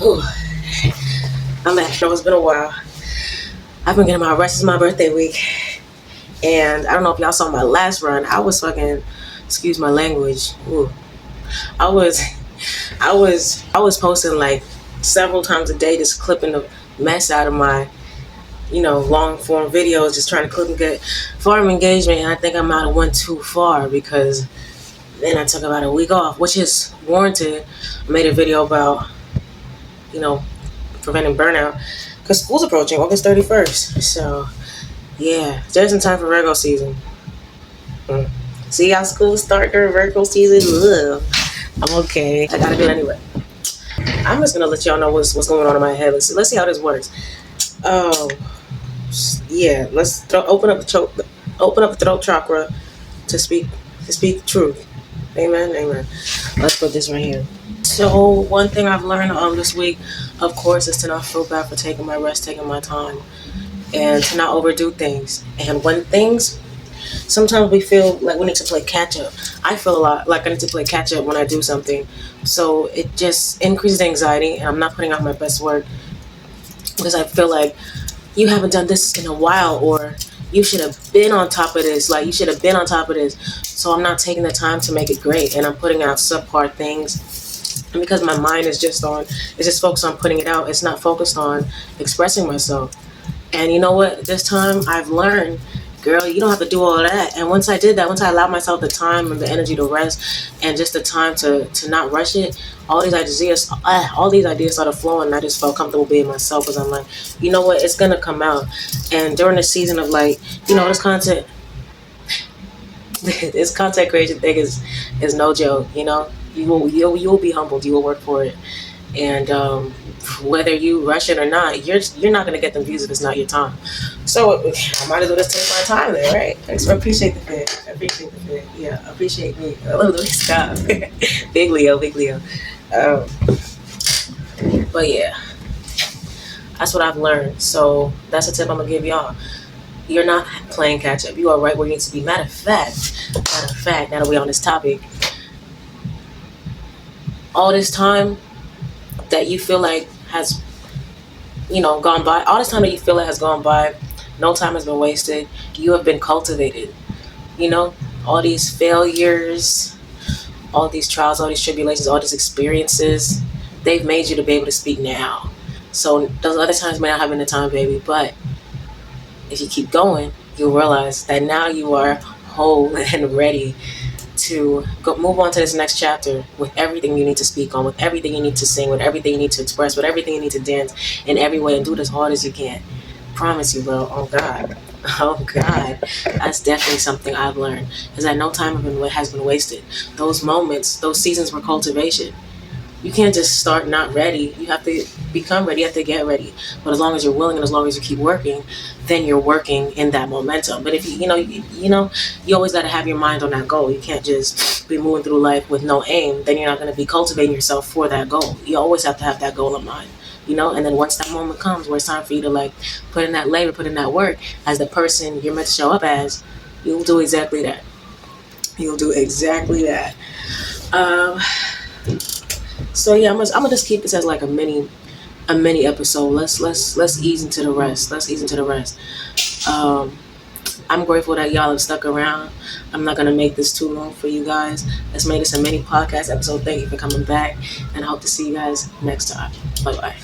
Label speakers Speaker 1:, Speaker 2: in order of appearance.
Speaker 1: Ooh, I'm back. It's been a while. I've been getting my rest. It's my birthday week. And I don't know if y'all saw my last run. I was fucking, excuse my language. Ooh. I was posting like several times a day, just clipping the mess out of my, long form videos, just trying to clip and get farm engagement. And I think I might have went too far because then I took about a week off, which is warranted. I made a video about, preventing burnout because school's approaching August 31st. So, yeah, just in time for Virgo season. See how school start during Virgo season? Ugh. I'm okay. I gotta do it anyway. I'm just gonna let y'all know what's going on in my head. Let's see how this works. Oh, yeah. Let's open up the throat chakra to speak truth. Amen. Let's put this right here. So one thing I've learned this week, of course, is to not feel bad for taking my rest, taking my time, and to not overdo things. And when things, sometimes we feel like we need to play catch up. I feel a lot like I need to play catch up when I do something. So it just increases anxiety, and I'm not putting out my best work because I feel like you haven't done this in a while, or you should have been on top of this. Like, you should have been on top of this. So I'm not taking the time to make it great, and I'm putting out subpar things. And because my mind is just focused on putting it out. It's not focused on expressing myself. And you know what? This time I've learned, girl, you don't have to do all of that. And once I did that, once I allowed myself the time and the energy to rest and just the time to not rush it, all these ideas started flowing, and I just felt comfortable being myself because I'm like, you know what? It's going to come out. And during the season of this content, this content creation thing is no joke, You will be humbled. You will work for it. And whether you rush it or not, you're not going to get them views if it's not your time. So I might as well just take my time there, right? I appreciate the fit. Yeah, appreciate me. Stop. Big Leo. But yeah, that's what I've learned. So that's a tip I'm going to give y'all. You're not playing catch up. You are right where you need to be. Matter of fact, now that we're on this topic, all this time that you feel like has, gone by, all this time that you feel like has gone by, no time has been wasted. You have been cultivated. All these failures, all these trials, all these tribulations, all these experiences, they've made you to be able to speak now. So those other times may not have been the time, baby, but if you keep going, you'll realize that now you are whole and ready to move on to this next chapter with everything you need to speak on, with everything you need to sing, with everything you need to express, with everything you need to dance in every way, and do it as hard as you can. Promise you, bro. Oh God. That's definitely something I've learned, is that no time has been wasted. Those moments, those seasons were cultivation. You can't just start not ready. You have to become ready. You have to get ready. But as long as you're willing and as long as you keep working, then you're working in that momentum. But if you always got to have your mind on that goal. You can't just be moving through life with no aim. Then you're not going to be cultivating yourself for that goal. You always have to have that goal in mind. And then once that moment comes where it's time for you to put in that labor, put in that work as the person you're meant to show up as, you'll do exactly that. So yeah, I'm gonna just keep this as like a mini episode. Let's ease into the rest. I'm grateful that y'all have stuck around. I'm not gonna make this too long for you guys. Let's make this a mini podcast episode. Thank you for coming back, and I hope to see you guys next time. Bye bye.